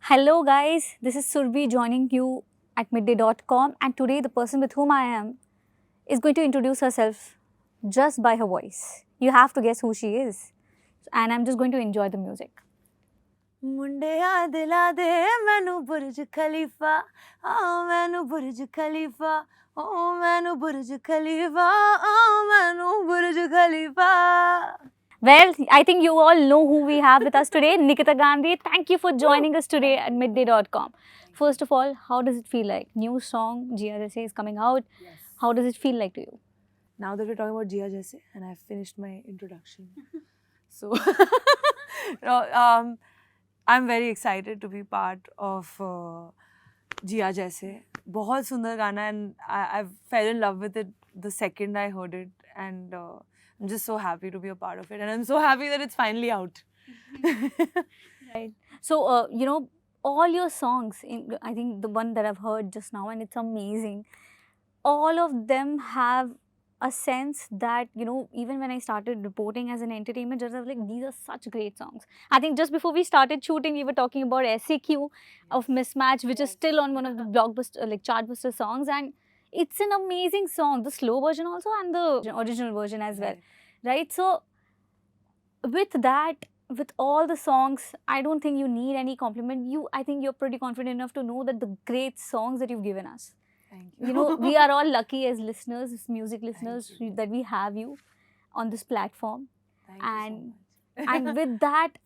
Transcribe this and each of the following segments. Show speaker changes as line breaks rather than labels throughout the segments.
Hello guys, this is Surbhi joining you at midday.com, and today the person with whom I am is going to introduce herself just by her voice. You have to guess who she is, and I'm just going to enjoy the music.
ਮੁੰਡਿਆ ਦਿਲਾ ਦੇ ਮੈਨੂੰ Burj Khalifa ਮੈਨੂੰ Burj Khalifa ਮੈਨੂੰ Burj Khalifa ਮੈਨੂੰ Burj Khalifa
Well, I think you all know who we have with us today, Nikita Gandhi. Thank you for joining us today at midday.com. First of all, how does it feel like? New song, Jia Jaise is coming out.
Yes.
How does it feel like to you?
Now that we're talking about Jia Jaise and I've finished my introduction, so I'm very excited to be part of Jia Jaise. बहुत सुंदर गाना and I fell in love with it the second I heard it, and I'm just so happy to be a part of it, and I'm so happy that it's finally out.
Right. So, all your songs, I think the one that I've heard just now, and it's amazing, all of them have a sense that, even when I started reporting as an entertainment judge, I was like, these are such great songs. I think just before we started shooting, we were talking about SAQ of Mismatch, which is still on one of the blockbuster, chartbuster songs, and it's an amazing song, the slow version also and the original version as well, right? So with that, with all the songs, I don't think you need any compliment. I think you're pretty confident enough to know that the great songs that you've given us.
Thank you.
We are all lucky as listeners, as music listeners, that we have you on this platform.
Thank you so much.
And with that,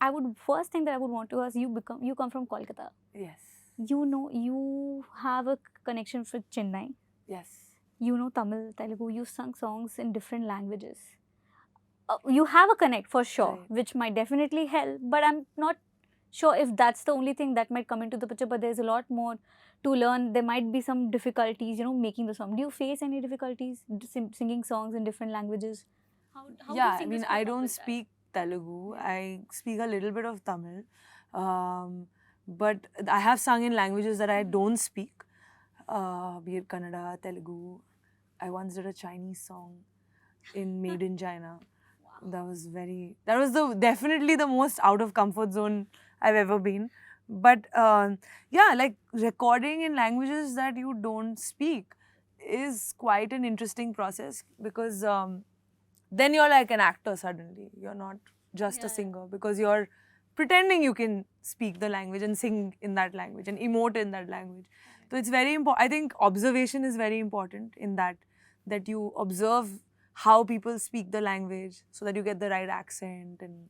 first thing that I would want to ask, you come from Kolkata.
Yes.
You have a connection with Chennai.
Yes.
You know Tamil, Telugu, you sung songs in different languages. You have a connect for sure,
Right.
which might definitely help, but I'm not sure if that's the only thing that might come into the picture, but there's a lot more to learn. There might be some difficulties, making the song. Do you face any difficulties singing songs in different languages? How
Yeah,
do
I mean,
singers
I
cope up
don't
with that?
speak Telugu. I speak a little bit of Tamil. But I have sung in languages that I don't speak, be it Kannada, Telugu. I once did a Chinese song in Made in China. That was definitely the most out of comfort zone I've ever been. But yeah, like recording in languages that you don't speak is quite an interesting process, because then you're like an actor suddenly. You're not just a singer, because you're pretending you can speak the language and sing in that language and emote in that language. So it's very important. I think observation is very important in that you observe how people speak the language so that you get the right accent, and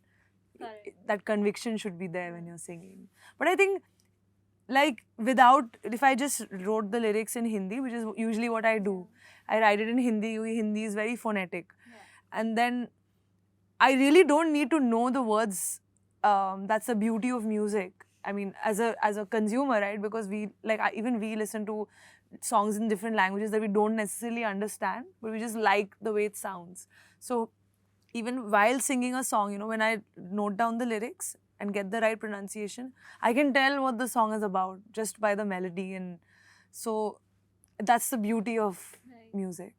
that conviction should be there when you're singing. But I think, like, if I just wrote the lyrics in Hindi, which is usually what I do, I write it in Hindi. Hindi is very phonetic. And then I really don't need to know the words. That's the beauty of music. I mean, as a consumer, right? Because even we listen to songs in different languages that we don't necessarily understand, but we just like the way it sounds. So even while singing a song, when I note down the lyrics and get the right pronunciation, I can tell what the song is about just by the melody. And so that's the beauty of music.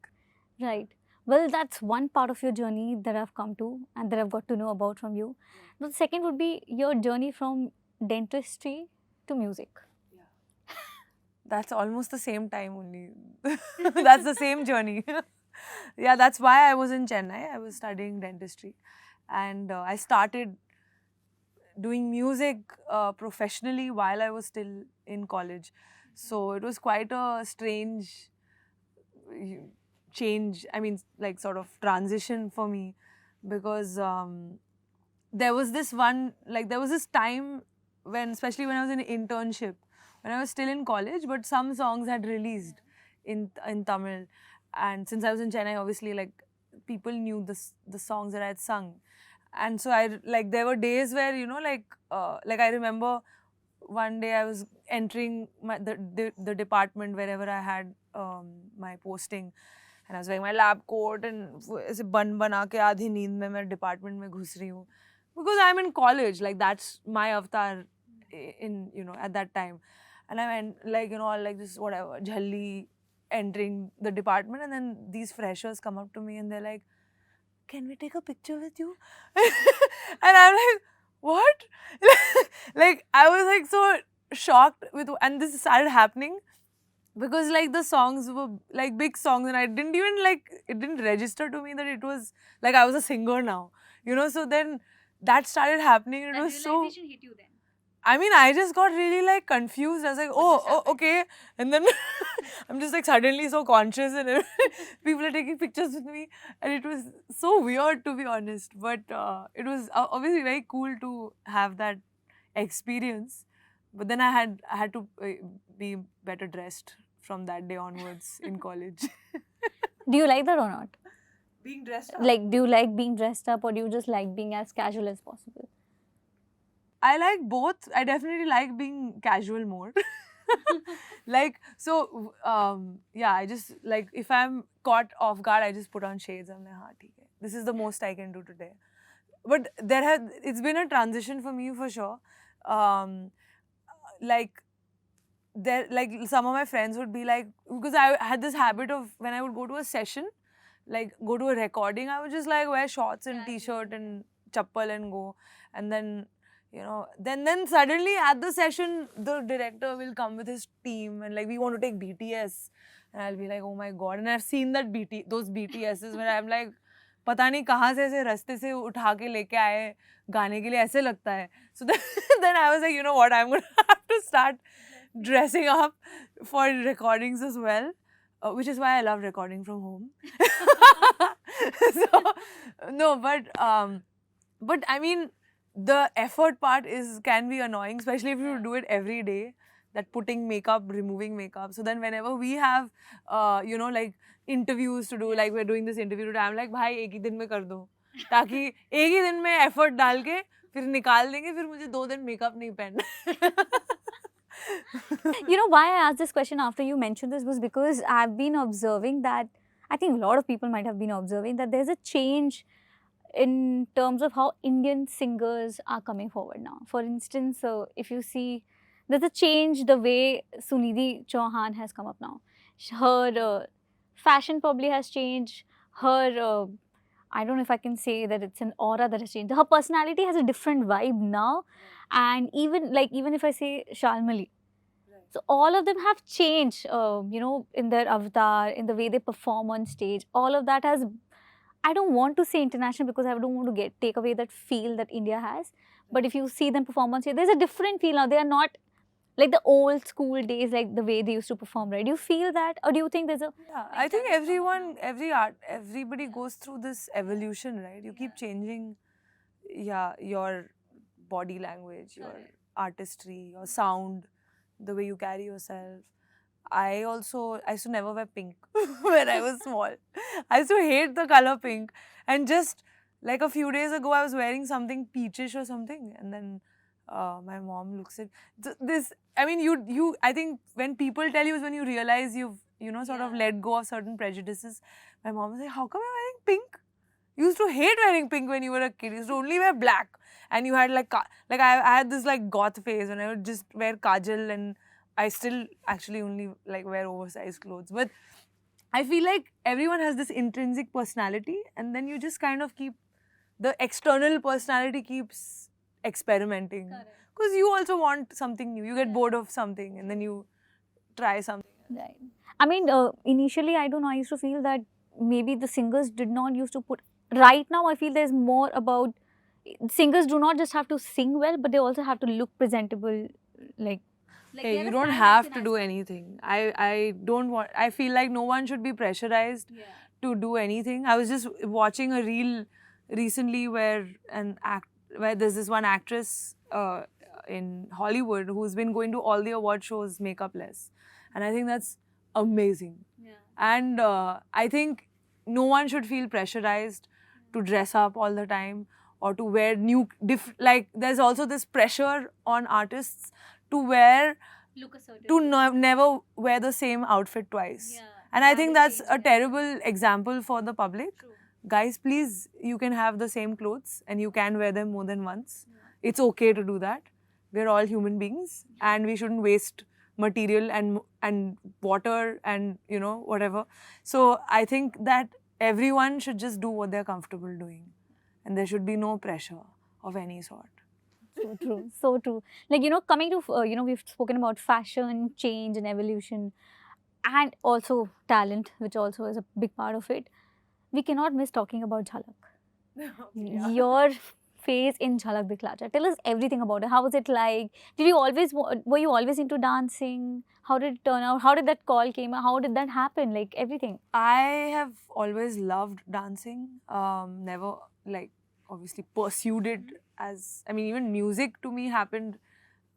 Right. Well, that's one part of your journey that I've come to and that I've got to know about from you. The second would be your journey from dentistry to music.
That's almost the same time only. That's the same journey. Yeah, that's why I was in Chennai. I was studying dentistry. And I started doing music professionally while I was still in college. So it was quite a strange change, sort of transition for me, because there was this time when, especially when I was in internship, when I was still in college, but some songs had released in Tamil. And since I was in Chennai, obviously, people knew the songs that I had sung. And so there were days where, I remember one day I was entering the department wherever I had my posting. And I was wearing my lab coat and ऐसे बन बना के आधी नींद में मैं department में घुस रही हूँ. Because I'm in college, that's my avatar at that time. And I went all this whatever, jhalli, entering the department, and then these freshers come up to me and they're like, can we take a picture with you? And I'm like, what? I was so shocked with, and this started happening because like the songs were like big songs, and I didn't even like, it didn't register to me that it was like I was a singer now, you know. So then that started happening. It was so.
Hit you then.
I mean, I just got really like confused. I was like, oh, okay. And then I'm just like suddenly so conscious, and people are taking pictures with me. And it was so weird, to be honest. But it was obviously very cool to have that experience. But then I had to be better dressed from that day onwards in college.
Do you like that or not?
Being dressed up?
Like, do you like being dressed up, or do you just like being as casual as possible?
I like both. I definitely like being casual more. Like, so, yeah, I just, like, if I'm caught off guard, I just put on shades. I'm like, हाँ, ठीक है. This is the most I can do today. But it's been a transition for me for sure. Like, some of my friends would be like, because I had this habit of when I would go to a session, like go to a recording, I would just like wear shorts and t-shirt and chappal and go. And then, you know, then suddenly at the session, the director will come with his team and like, we want to take BTS. And I'll be like, oh my God. And I've seen that those BTSs where I'm like, पता नहीं कहाँ से ऐसे रास्ते से उठा के लेके आए गाने के लिए, ऐसे लगता है. So then I was like, you know what, I'm going to have to start dressing up for recordings as well, which is why I love recording from home. So, no, but I mean, the effort part can be annoying, especially if you do it every day. That putting makeup, removing makeup. So then whenever we have, you know, like interviews to do, like we're doing this interview today, I'm like, भाई एक ही दिन में कर दो, ताकि एक ही दिन में effort डाल के फिर निकाल देंगे, फिर मुझे 2 दिन makeup नहीं पहनना.
You know why I asked this question after you mentioned this was because I've been observing that, I think a lot of people might have been observing that there's a change in terms of how Indian singers are coming forward now. For instance, if you see, there's a change the way Sunidhi Chauhan has come up now. Her fashion probably has changed. Her, I don't know if I can say that it's an aura that has changed. Her personality has a different vibe now. And even if I say Shalmali, so all of them have changed, you know, in their avatar, in the way they perform on stage. All of that has, I don't want to say international because I don't want to take away that feel that India has. But if you see them perform on stage, there's a different feel now. They are not like the old school days, like the way they used to perform, right? Do you feel that, or do you think there's a?
Yeah, I think everybody goes through this evolution, right? You keep changing, yeah, your body language, your artistry, your sound, the way you carry yourself. I used to never wear pink when I was small. I used to hate the color pink. And just like a few days ago, I was wearing something peachish or something. And then my mom looks at this. I mean, I think when people tell you is when you realize you've, you know, sort of let go of certain prejudices. My mom was like, how come you're wearing pink? You used to hate wearing pink when you were a kid. You used to only wear black. And you had like I had this like goth phase when I would just wear kajal, and I still actually only like wear oversized clothes. But I feel like everyone has this intrinsic personality, and then you just kind of keep, the external personality keeps experimenting. Because you also want something new. You get bored of something and then you try something.
Right. I mean, initially, I don't know, I used to feel that maybe the singers did not used to put, right now I feel there's more about, singers do not just have to sing well, but they also have to look presentable, like
Hey, you don't have to do anything. I feel like no one should be pressurized to do anything. I was just watching a reel recently where there's this one actress in Hollywood who's been going to all the award shows makeupless. And I think that's amazing. And I think no one should feel pressurized to dress up all the time or to wear like there's also this pressure on artists to wear, never wear the same outfit twice. And I think that's a terrible example for the public. Guys, please, you can have the same clothes and you can wear them more than once. It's okay to do that. We're all human beings and we shouldn't waste material and water and, you know, whatever. So I think that everyone should just do what they're comfortable doing. And there should be no pressure of any sort.
So true, so true. Like, coming to, we've spoken about fashion, change, and evolution, and also talent, which also is a big part of it. We cannot miss talking about Jhalak.
Yeah.
Your face in Jhalak Dikhla Cha. Tell us everything about it. How was it like? Did you always were you always into dancing? How did it turn out? How did that call came out? How did that happen? Like everything.
I have always loved dancing. Never like obviously pursued it as, I mean, even music to me happened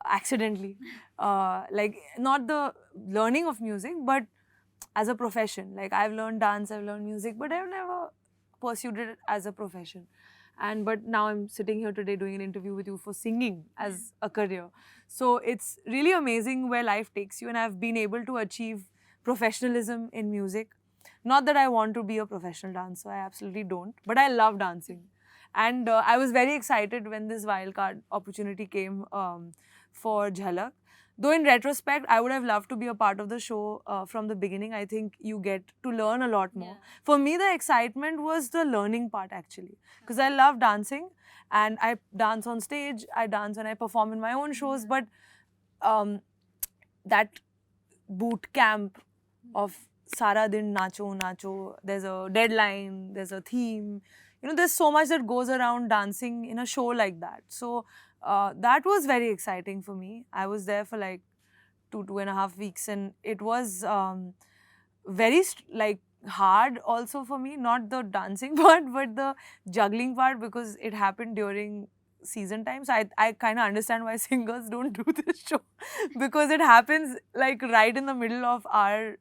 accidentally. Like not the learning of music, but as a profession. Like I've learned dance, I've learned music, but I've never pursued it as a profession. And but now I'm sitting here today doing an interview with you for singing as a career. So it's really amazing where life takes you, and I've been able to achieve professionalism in music. Not that I want to be a professional dancer, I absolutely don't, but I love dancing. And I was very excited when this wildcard opportunity came for Jhalak. Though in retrospect, I would have loved to be a part of the show from the beginning. I think you get to learn a lot more.
Yeah.
For me, the excitement was the learning part actually, because I love dancing and I dance on stage, I dance and I perform in my own shows, but um, that boot camp of Sara Din Nacho Nacho, there's a deadline, there's a theme, there's so much that goes around dancing in a show like that. So that was very exciting for me. I was there for like 2.5 weeks, and it was very like hard also for me, not the dancing part but the juggling part, because it happened during season time. So I kind of understand why singers don't do this show because it happens like right in the middle of our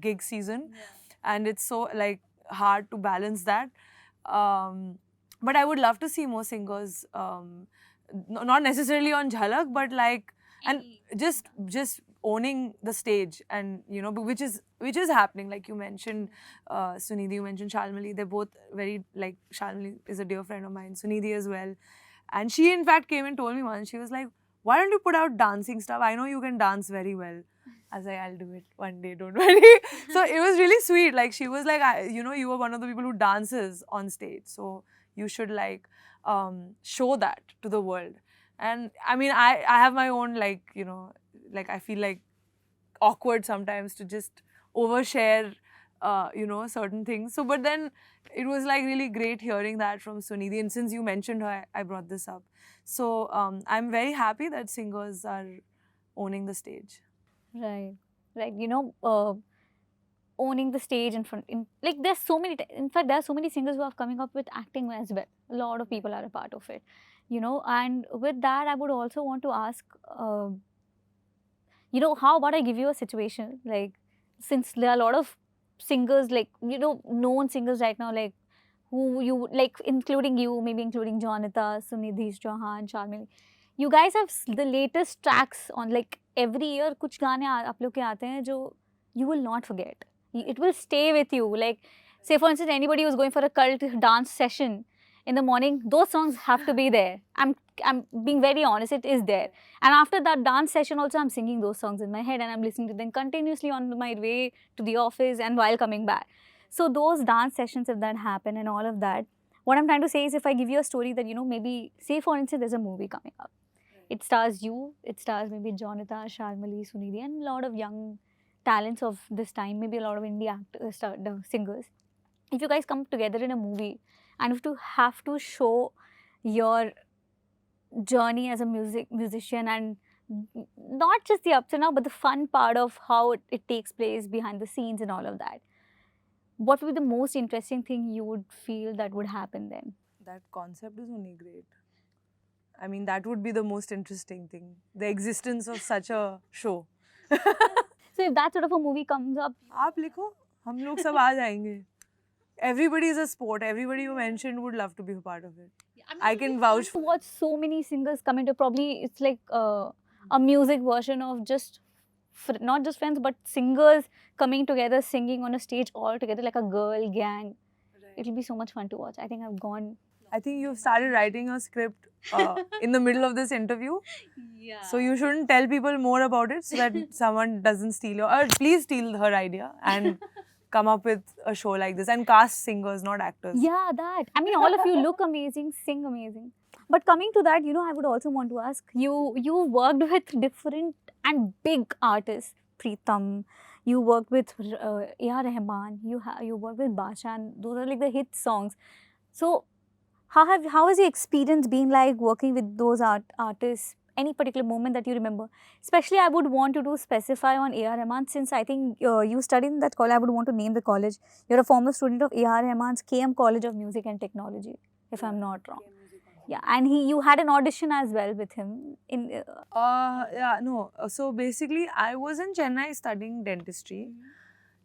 gig season.
Yeah.
And it's so like hard to balance that. But I would love to see more singers, not necessarily on Jhalak, but like, and just owning the stage, and which is happening. Like you mentioned Sunidhi, you mentioned Shalmali, they're both very, like, Shalmali is a dear friend of mine, Sunidhi as well. And she in fact came and told me once, she was like, why don't you put out dancing stuff? I know you can dance very well. I was like, I'll do it one day, don't worry. So it was really sweet. Like she was like, you were one of the people who dances on stage, so you should like show that to the world. And I mean, I have my own, like, like I feel like awkward sometimes to just overshare certain things. So but then it was like really great hearing that from Sunidhi, and since you mentioned her, I brought this up. So I'm very happy that singers are owning the stage.
Right. Right. Owning the stage like there's so many, in fact, there are so many singers who are coming up with acting as well. A lot of people are a part of it. And with that, I would also want to ask, how about I give you a situation, like, since there are a lot of singers, like, known singers right now, like, who you, like, including you, maybe including Jonatha, Sunidhi Chauhan, Sharmili. You guys have the latest tracks on, like, every year कुछ गाने आप लोग के आते हैं जो you will not forget. It will stay with you. Like, say for instance, anybody who's going for a cult dance session in the morning, those songs have to be there. I'm being very honest, it is there. And after that dance session also, I'm singing those songs in my head and I'm listening to them continuously on my way to the office and while coming back. So those dance sessions, if that happen and all of that, what I'm trying to say is, if I give you a story that, maybe, say for instance, there's a movie coming up. It stars you, it stars maybe Jonatha, Sharmali, Sunidhi, and a lot of young talents of this time, maybe a lot of indie actors, singers. If you guys come together in a movie and if you have to show your journey as a musician, and not just the ups and downs, but the fun part of how it takes place behind the scenes and all of that, what would be the most interesting thing you would feel that would happen then?
That concept is only great. I mean, that would be the most interesting thing, the existence of such a show.
So if that sort of a movie comes up,
आप लिखो, हम लोग सब आ जाएंगे. Everybody is a sport. Everybody you mentioned would love to be a part of it. I can vouch for
to watch so many singers come into, probably it's like a music version of just not just friends but singers coming together singing on a stage all together like a girl gang.
Right.
It'll be so much fun to watch. I think I've gone.
I think you've started writing a script in the middle of this interview.
Yeah.
So you shouldn't tell people more about it so that someone doesn't steal your, or please steal her idea and come up with a show like this and cast singers, not actors.
Yeah, that. I mean, all of you look amazing, sing amazing. But coming to that, I would also want to ask you. You worked with different and big artists, Pritam. You worked with A.R. Rahman. You worked with Basha, and those are like the hit songs. So how has your experience been like working with those artists? Any particular moment that you remember? Especially, I would want you to specify on A.R. Rahman, since I think you studied in that college. I would want to name the college. You're a former student of A.R. Rahman's KM College of Music and Technology, if I'm not wrong. Yeah, and you had an audition as well with him in.
Yeah, no. So basically, I was in Chennai studying dentistry.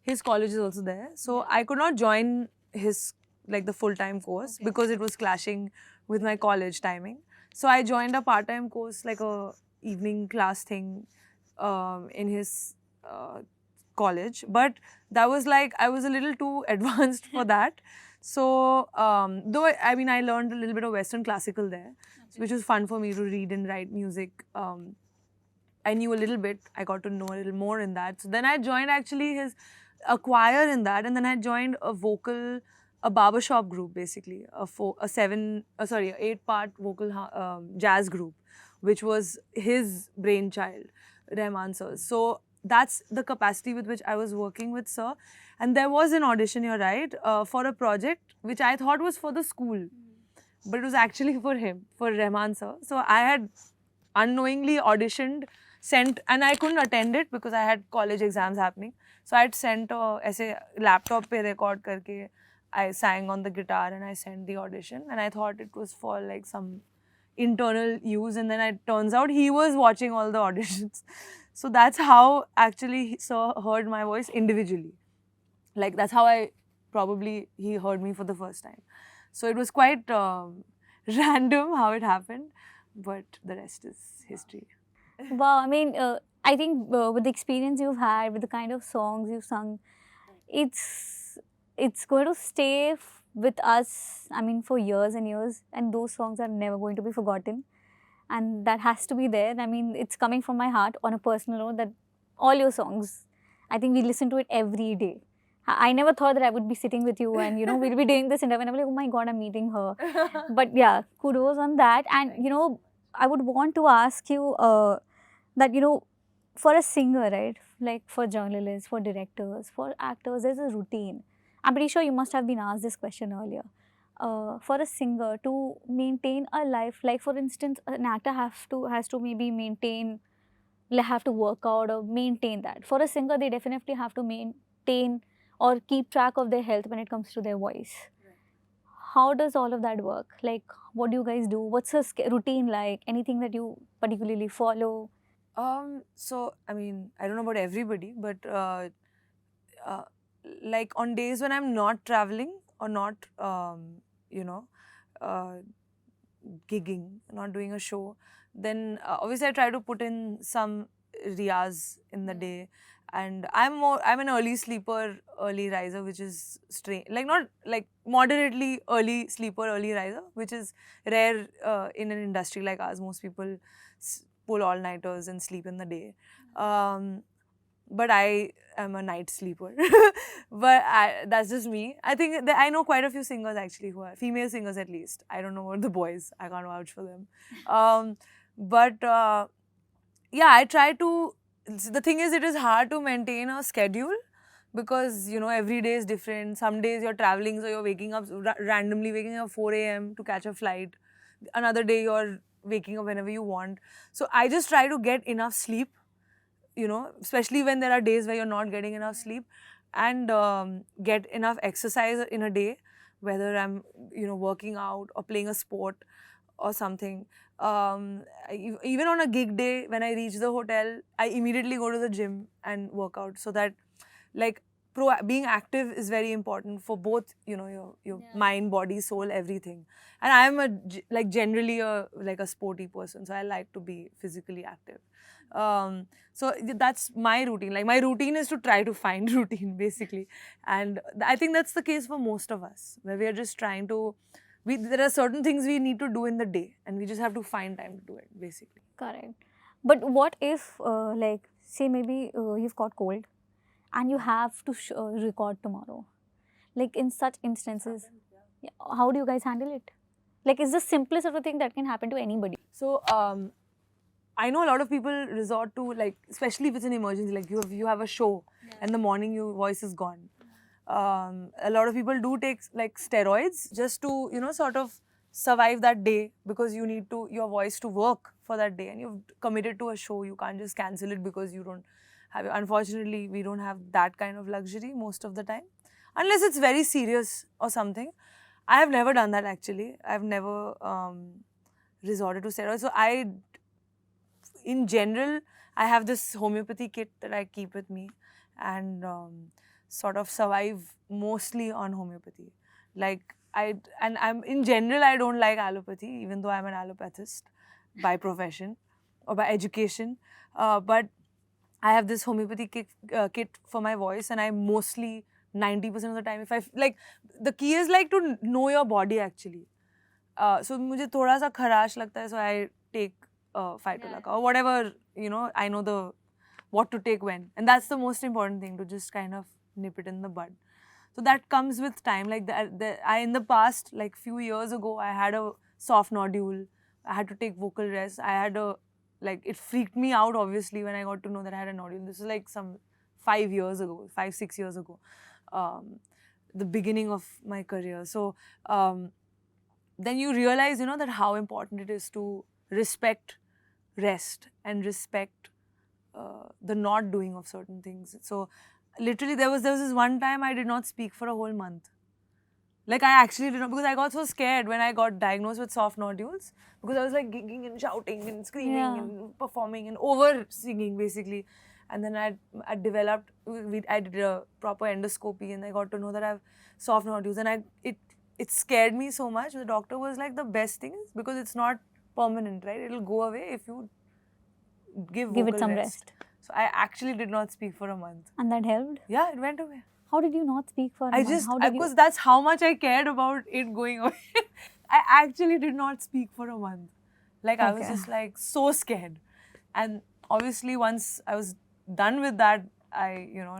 His college is also there. So I could not join his, like, the full-time course because it was clashing with my college timing. So I joined a part-time course, like a evening class thing, in his college. But that was like, I was a little too advanced for that. So though I learned a little bit of Western classical there, which was fun for me to read and write music. I knew a little bit. I got to know a little more in that. So then I joined actually his a choir in that, and then I joined a barbershop group, basically a 8-part vocal jazz group, which was his brainchild, Rahman sir. So that's the capacity with which I was working with sir. And there was an audition, you're right, for a project which I thought was for the school, but it was actually for him, for Rahman sir. So I had unknowingly auditioned, sent, and I couldn't attend it because I had college exams happening. So I had sent a laptop pe record karke. I sang on the guitar and I sent the audition, and I thought it was for like some internal use, and then it turns out he was watching all the auditions. So that's how actually sir heard my voice individually. Like, that's how he heard me for the first time. So it was quite random how it happened, but the rest is history.
Wow, I mean, I think with the experience you've had, with the kind of songs you've sung, it's going to stay with us. I mean, for years and years, and those songs are never going to be forgotten. And that has to be there. I mean, it's coming from my heart on a personal note that all your songs, I think we listen to it every day. I never thought that I would be sitting with you and, we'll be doing this interview and I'm like, oh my God, I'm meeting her. But yeah, kudos on that. And, I would want to ask you that, for a singer, right, like for journalists, for directors, for actors, there's a routine. I'm pretty sure you must have been asked this question earlier. For a singer to maintain a life, like for instance, an actor has to maybe have to work out or maintain that. For a singer, they definitely have to maintain or keep track of their health when it comes to their voice. How does all of that work? Like, what do you guys do? What's a routine like? Anything that you particularly follow?
So, I mean, I don't know about everybody, but uh, like on days when I'm not traveling or not, you know, uh, gigging, not doing a show, then obviously I try to put in some riyaz in the day. And I'm an early sleeper, early riser, which is strange. Like, not like moderately early sleeper, early riser, which is rare in an industry like ours. Most people pull all-nighters and sleep in the day. But I am a night sleeper. But that's just me. I think I know quite a few singers actually who are female singers, at least. I don't know about the boys. I can't vouch for them. But yeah, I try to. The thing is, it is hard to maintain a schedule because every day is different. Some days you're traveling, so you're waking up randomly, waking up 4 a.m. to catch a flight. Another day you're waking up whenever you want. So I just try to get enough sleep, especially when there are days where you're not getting enough sleep, and get enough exercise in a day, whether I'm working out or playing a sport or something. Even on a gig day, when I reach the hotel, I immediately go to the gym and work out, so that, like, being active is very important for both, your mind, body, soul, everything. And I'm generally a sporty person, so I like to be physically active. So that's my routine. Like, my routine is to try to find routine, basically. And I think that's the case for most of us, where we are just trying to, there are certain things we need to do in the day, and we just have to find time to do it, basically.
Correct. But what if, like, say maybe you've got cold and you have to record tomorrow? Like, in such instances, yeah, how do you guys handle it? Like, it's the simplest of a thing that can happen to anybody.
So I know a lot of people resort to, like, especially if it's an emergency, like you have a show and the morning your voice is gone. A lot of people do take like steroids just to, you know, sort of survive that day, because you need your voice to work for that day, and you've committed to a show. You can't just cancel it because you don't have it. Unfortunately, we don't have that kind of luxury most of the time, unless it's very serious or something. I have never done that actually. I've never resorted to steroids. So in general, I have this homeopathy kit that I keep with me, and sort of survive mostly on homeopathy. Like I'm in general, I don't like allopathy, even though I'm an allopathist by profession or by education. But I have this homeopathy kit for my voice, and I mostly 90% of the time, if I like, the key is like to know your body actually. So मुझे थोड़ा सा खराश लगता है, so I take Phytolacca or whatever, you know, I know what to take when, and that's the most important thing, to just kind of nip it in the bud. So that comes with time. Like in the past, like few years ago, I had a soft nodule. I had to take vocal rest. It freaked me out obviously when I got to know that I had a nodule. This is like some 5 years ago, 5-6 years ago, the beginning of my career. So then you realize, you know, that how important it is to respect rest and respect the not doing of certain things. So literally there was this one time I did not speak for a whole month. Like I actually did not, because I got so scared when I got diagnosed with soft nodules, because I was like gigging and shouting and screaming and performing and over singing basically. And then I developed, I did a proper endoscopy, and I got to know that I have soft nodules, and it scared me so much. The doctor was like, the best thing is, because it's not permanent, right? It'll go away if you give
it some rest.
So I actually did not speak for a month.
And that helped?
Yeah, it went away.
How did you not speak for a month?
Because that's how much I cared about it going away. I actually did not speak for a month. Like I was just like so scared. And obviously once I was done with that, I, you know,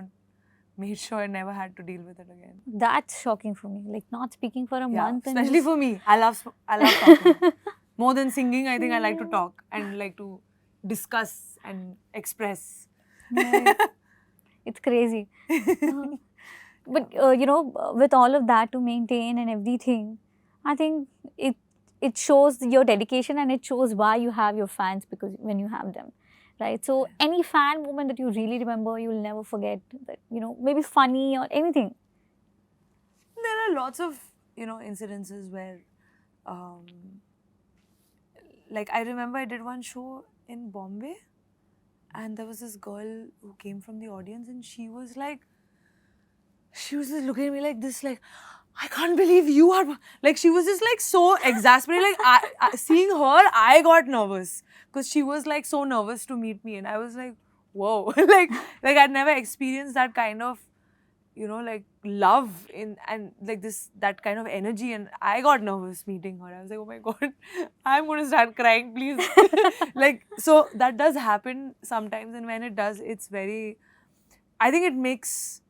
made sure I never had to deal with it again.
That's shocking for me. Like not speaking for a month.
Especially for me. I love talking. More than singing, I think I like to talk and like to discuss and express.
Right. It's crazy. But you know, with all of that to maintain and everything, I think it shows your dedication, and it shows why you have your fans, because when you have them, right? So any fan moment that you really remember, you'll never forget, that, you know, maybe funny or anything.
There are lots of, you know, incidences where like I remember I did one show in Bombay, and there was this girl who came from the audience, and she was just looking at me like this, like, I can't believe you are, like, she was just like so exasperated. Like I seeing her, I got nervous, because she was like so nervous to meet me, and I was like, whoa, like I'd never experienced that kind of, you know, like love and like that kind of energy, and I got nervous meeting her. I was like, oh my god, I'm going to start crying, please. Like, so that does happen sometimes, and when it does, it's very, I think it makes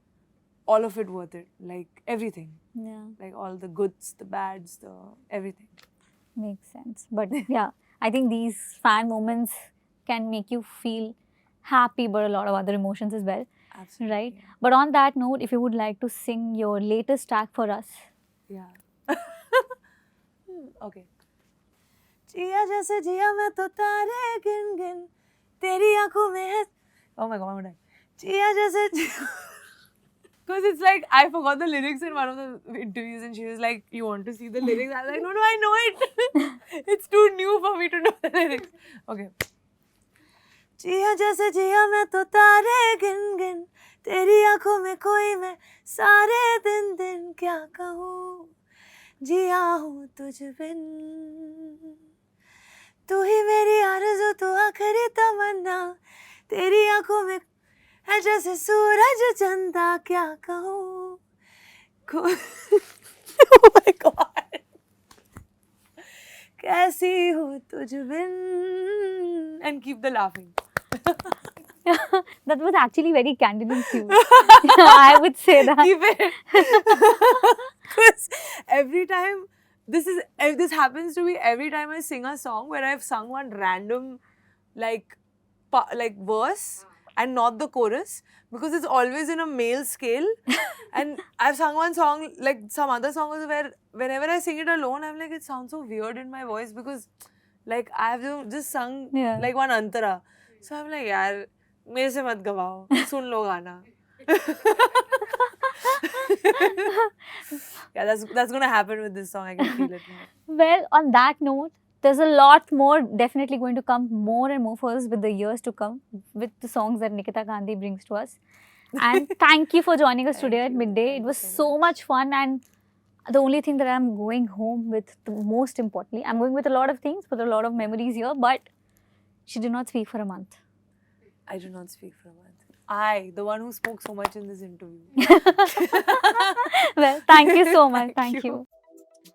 all of it worth it, like everything.
Yeah.
Like all the goods, the bads, the everything.
Makes sense. But yeah, I think these fan moments can make you feel happy, but a lot of other emotions as well.
Absolutely.
Right? But on that note, if you would like to sing your latest track for us.
Yeah. Okay. जिया जैसे जिया मैं तो तारे गिन गिन तेरी आंखों में है. Oh my god, I'm gonna die. जिया जैसे because it's like I forgot the lyrics in one of the interviews, and she was like, you want to see the lyrics? I was like, no, I know it. It's too new for me to know the lyrics. Okay. जिया जैसे जिया मैं तो तारे गिन गिन तेरी आंखों में खोई मैं सारे दिन दिन क्या कहूँ जिया हूँ तुझ बिन तू ही मेरी आरज़ू तू आखिरी तमन्ना तेरी आंखों में है जैसे सूरज चंदा क्या कहूँ oh my god कैसी हूँ तुझ बिन and keep the laughing.
That was actually very candid and cute. I would say that.
Keep it. Because every time this happens to me every time I sing a song where I've sung one random like verse and not the chorus, because it's always in a male scale. And I've sung one song, like some other songs, where whenever I sing it alone, I'm like, it sounds so weird in my voice because like I've just sung like one antara. So I'm like, yaar, mere se mat gawao, sun lo gana. Yeah, that's gonna happen with this song. I can feel it now.
Well, on that note, there's a lot more definitely going to come more and more for us with the years to come with the songs that Nikita Gandhi brings to us. And thank you for joining us today at midday. It was so much fun, and the only thing that I'm going home with, the most importantly, I'm going with a lot of things, with a lot of memories here, but she did not speak for a month.
I did not speak for a month. I, the one who spoke so much in this interview.
Well, thank you so much. Thank you.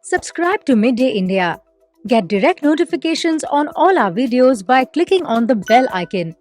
Subscribe to Midday India. Get direct notifications on all our videos by clicking on the bell icon.